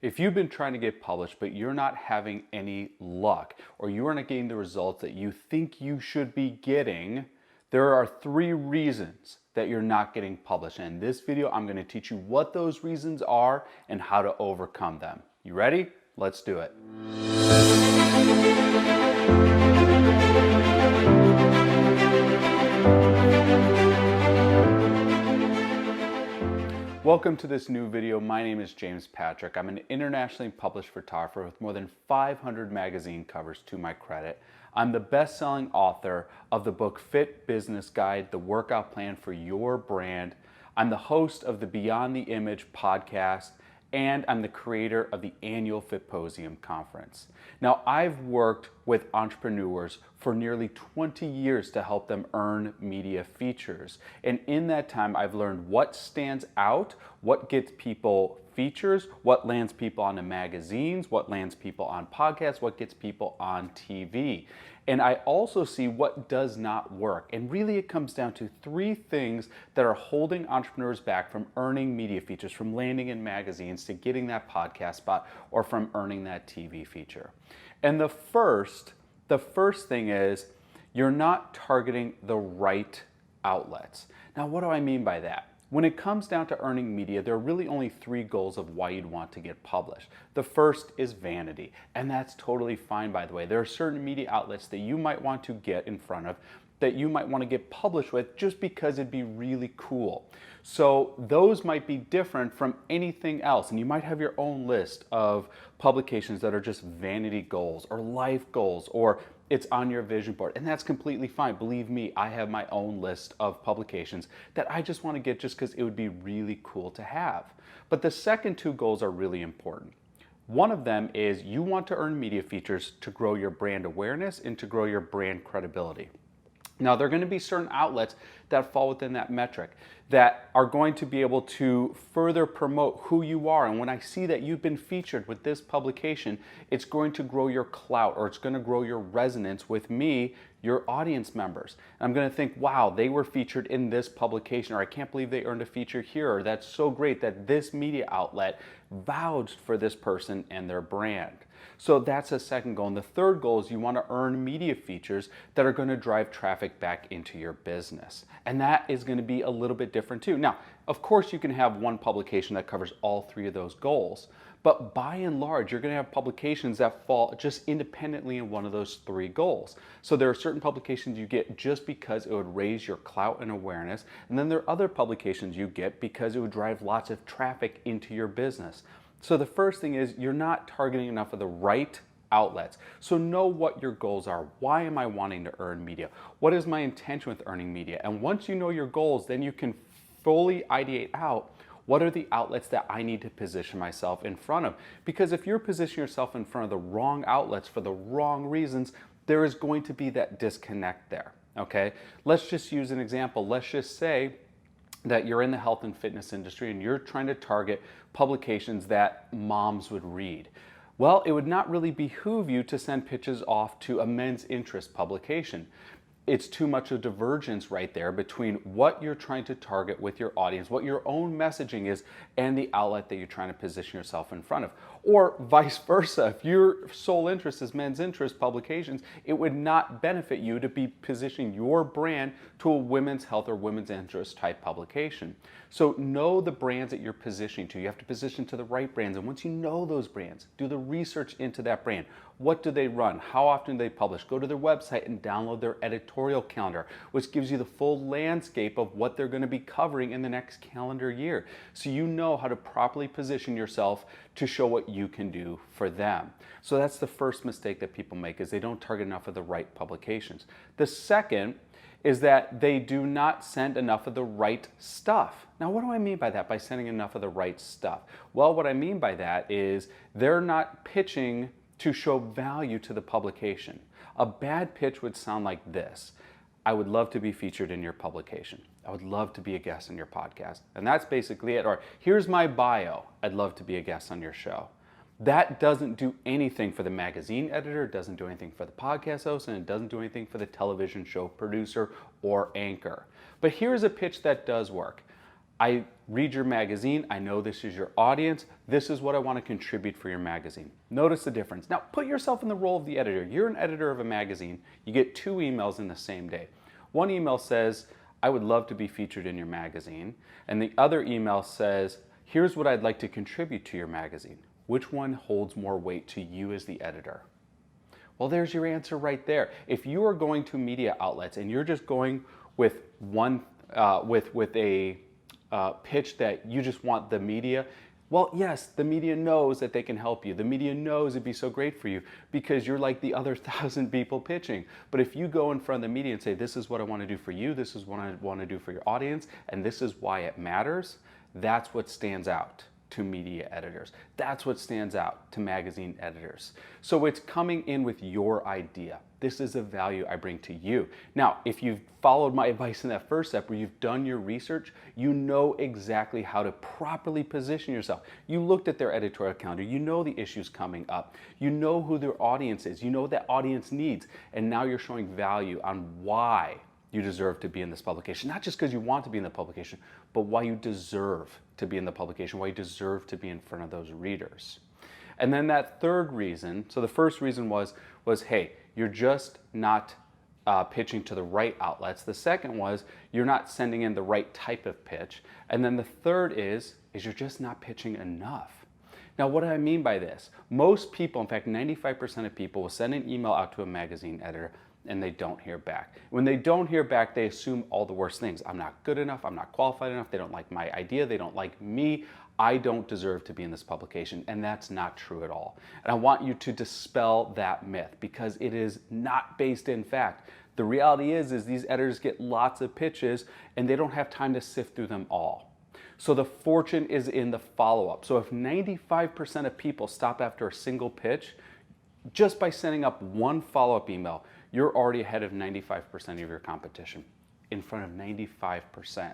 If you've been trying to get published, but you're not having any luck, or you aren't getting the results that you think you should be getting, there are 3 reasons that you're not getting published. And in this video, I'm going to teach you what those reasons are and how to overcome them. You ready? Let's do it. Welcome to this new video. My name is James Patrick. I'm an internationally published photographer with more than 500 magazine covers to my credit. I'm the best-selling author of the book Fit Business Guide, the workout plan for your brand. I'm the host of the Beyond the Image podcast, and I'm the creator of the annual Fitposium conference. Now, I've worked with entrepreneurs for nearly 20 years to help them earn media features. And in that time, I've learned what stands out, what gets people features, what lands people on the magazines, what lands people on podcasts, what gets people on TV. And I also see what does not work. And really it comes down to 3 things that are holding entrepreneurs back from earning media features, from landing in magazines to getting that podcast spot, or from earning that TV feature. And the first thing is you're not targeting the right outlets. Now, what do I mean by that? When it comes down to earning media, there are really only 3 goals of why you'd want to get published. The first is vanity, and that's totally fine, by the way. There are certain media outlets that you might want to get in front of, that you might want to get published with just because it'd be really cool. So those might be different from anything else, and you might have your own list of publications that are just vanity goals or life goals, or it's on your vision board, and that's completely fine. Believe me, I have my own list of publications that I just want to get just because it would be really cool to have. But the second 2 goals are really important. One of them is you want to earn media features to grow your brand awareness and to grow your brand credibility. Now, there are going to be certain outlets that fall within that metric that are going to be able to further promote who you are. And when I see that you've been featured with this publication, it's going to grow your clout, or it's going to grow your resonance with me, your audience members. And I'm going to think, wow, they were featured in this publication, or I can't believe they earned a feature here, or that's so great that this media outlet vouched for this person and their brand. So that's a second goal. And the third goal is you want to earn media features that are going to drive traffic back into your business. And that is going to be a little bit different too. Now, of course, you can have one publication that covers all 3 of those goals. But by and large, you're going to have publications that fall just independently in one of those 3 goals. So there are certain publications you get just because it would raise your clout and awareness. And then there are other publications you get because it would drive lots of traffic into your business. So the first thing is you're not targeting enough of the right outlets. So know what your goals are. Why am I wanting to earn media? What is my intention with earning media? And once you know your goals, then you can fully ideate out what are the outlets that I need to position myself in front of. Because if you're positioning yourself in front of the wrong outlets for the wrong reasons, there is going to be that disconnect there, okay? Let's just use an example. Let's just say that you're in the health and fitness industry and you're trying to target publications that moms would read. Well, it would not really behoove you to send pitches off to a men's interest publication. It's too much of divergence right there between what you're trying to target with your audience, what your own messaging is, and the outlet that you're trying to position yourself in front of. Or vice versa. If your sole interest is men's interest publications, it would not benefit you to be positioning your brand to a women's health or women's interest type publication. So know the brands that you're positioning to. You have to position to the right brands. And once you know those brands, do the research into that brand. What do they run? How often do they publish? Go to their website and download their editorial calendar, which gives you the full landscape of what they're going to be covering in the next calendar year. So you know how to properly position yourself to show what you can do for them. So that's the first mistake that people make, is they don't target enough of the right publications. The second is that they do not send enough of the right stuff. Now, what do I mean by that, by sending enough of the right stuff? Well, what I mean by that is they're not pitching to show value to the publication. A bad pitch would sound like this: I would love to be featured in your publication. I would love to be a guest on your podcast. And that's basically it. Or here's my bio. I'd love to be a guest on your show. That doesn't do anything for the magazine editor, it doesn't do anything for the podcast host, and it doesn't do anything for the television show producer or anchor. But here's a pitch that does work. I read your magazine. I know this is your audience. This is what I want to contribute for your magazine. Notice the difference. Now, put yourself in the role of the editor. You're an editor of a magazine. You get 2 emails in the same day. One email says, I would love to be featured in your magazine. And the other email says, here's what I'd like to contribute to your magazine. Which one holds more weight to you as the editor? Well, there's your answer right there. If you are going to media outlets and you're just going with one, with a pitch that you just want the media, well, yes, the media knows that they can help you. The media knows it'd be so great for you because you're like the other 1,000 people pitching. But if you go in front of the media and say, this is what I want to do for you, this is what I want to do for your audience, and this is why it matters, that's what stands out to media editors. That's what stands out to magazine editors. So it's coming in with your idea. This is a value I bring to you. Now, if you've followed my advice in that first step where you've done your research, you know exactly how to properly position yourself. You looked at their editorial calendar, you know the issues coming up, you know who their audience is, you know what that audience needs, and now you're showing value on why you deserve to be in this publication. Not just because you want to be in the publication, but why you deserve to be in the publication, why you deserve to be in front of those readers. And then that third reason, so the first reason was hey, you're just not pitching to the right outlets. The second was you're not sending in the right type of pitch. And then the third is you're just not pitching enough. Now, what do I mean by this? Most people, in fact, 95% of people will send an email out to a magazine editor and they don't hear back. When they don't hear back, they assume all the worst things. I'm not good enough, I'm not qualified enough, they don't like my idea, they don't like me, I don't deserve to be in this publication, and that's not true at all. And I want you to dispel that myth because it is not based in fact. The reality is these editors get lots of pitches and they don't have time to sift through them all. So the fortune is in the follow-up. So if 95% of people stop after a single pitch, just by sending up one follow-up email, you're already ahead of 95% of your competition, in front of 95%.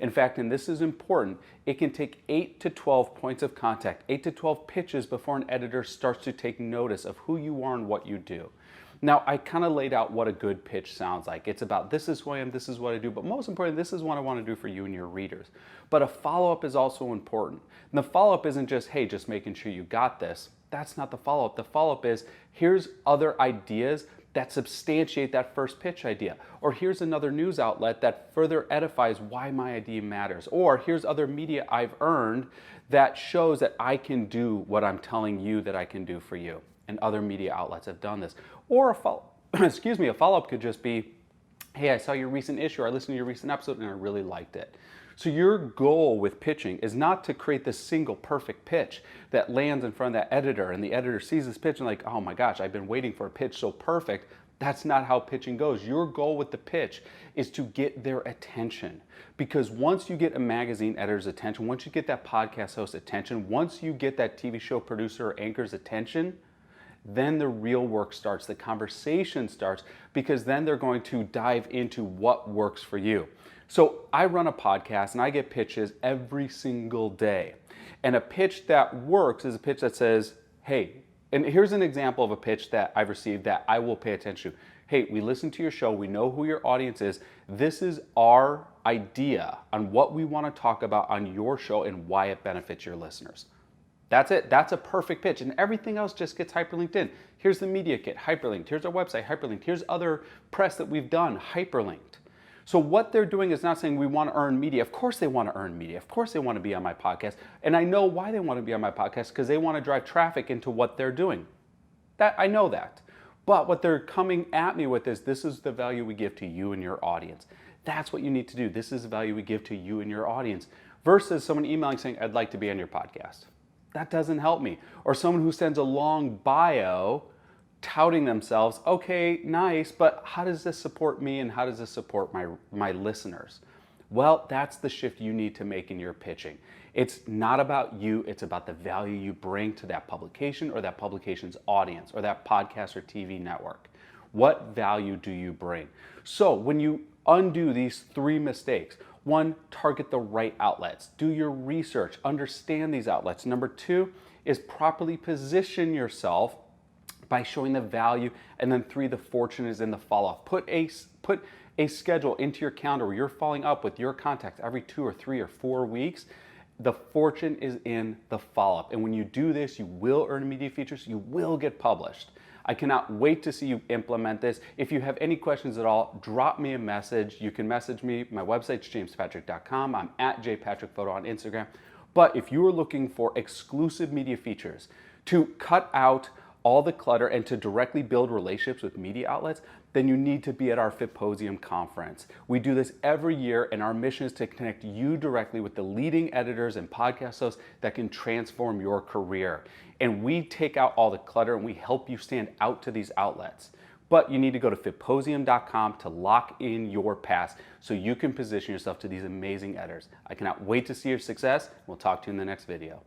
In fact, and this is important, it can take 8 to 12 points of contact, 8 to 12 pitches before an editor starts to take notice of who you are and what you do. Now, I kind of laid out what a good pitch sounds like. It's about this is who I am, this is what I do, but most importantly, this is what I want to do for you and your readers. But a follow-up is also important. And the follow-up isn't just, hey, just making sure you got this. That's not the follow-up. The follow-up is, here's other ideas that substantiate that first pitch idea. Or here's another news outlet that further edifies why my idea matters. Or here's other media I've earned that shows that I can do what I'm telling you that I can do for you. And other media outlets have done this. Or a follow-up could just be, hey, I saw your recent issue, or I listened to your recent episode and I really liked it. So your goal with pitching is not to create this single perfect pitch that lands in front of that editor and the editor sees this pitch and like, oh my gosh, I've been waiting for a pitch so perfect. That's not how pitching goes. Your goal with the pitch is to get their attention. Because once you get a magazine editor's attention, once you get that podcast host's attention, once you get that TV show producer or anchor's attention, then the real work starts, the conversation starts, because then they're going to dive into what works for you. So I run a podcast and I get pitches every single day. And a pitch that works is a pitch that says, hey, and here's an example of a pitch that I've received that I will pay attention to. Hey, we listen to your show, we know who your audience is. This is our idea on what we want to talk about on your show and why it benefits your listeners. That's it. That's a perfect pitch. And everything else just gets hyperlinked in. Here's the media kit, hyperlinked. Here's our website, hyperlinked. Here's other press that we've done, hyperlinked. So what they're doing is not saying we want to earn media. Of course they want to earn media. Of course they want to be on my podcast. And I know why they want to be on my podcast, because they want to drive traffic into what they're doing. That I know that. But what they're coming at me with is, this is the value we give to you and your audience. That's what you need to do. This is the value we give to you and your audience. Versus someone emailing saying, I'd like to be on your podcast. That doesn't help me. Or someone who sends a long bio touting themselves, okay, nice, but how does this support me and how does this support my listeners? Well, that's the shift you need to make in your pitching. It's not about you, it's about the value you bring to that publication or that publication's audience or that podcast or TV network. What value do you bring? So when you undo these 3 mistakes, 1, target the right outlets. Do your research, understand these outlets. Number 2 is properly position yourself by showing the value. And then 3, the fortune is in the follow-up. Put a schedule into your calendar where you're following up with your contacts every 2 or 3 or 4 weeks, the fortune is in the follow-up. And when you do this, you will earn media features, you will get published. I cannot wait to see you implement this. If you have any questions at all, drop me a message. You can message me. My website's jamespatrick.com. I'm at jpatrickphoto on Instagram. But if you are looking for exclusive media features to cut out all the clutter and to directly build relationships with media outlets, then you need to be at our Fitposium conference. We do this every year, and our mission is to connect you directly with the leading editors and podcast hosts that can transform your career. And we take out all the clutter and we help you stand out to these outlets. But you need to go to fitposium.com to lock in your pass so you can position yourself to these amazing editors. I cannot wait to see your success. We'll talk to you in the next video.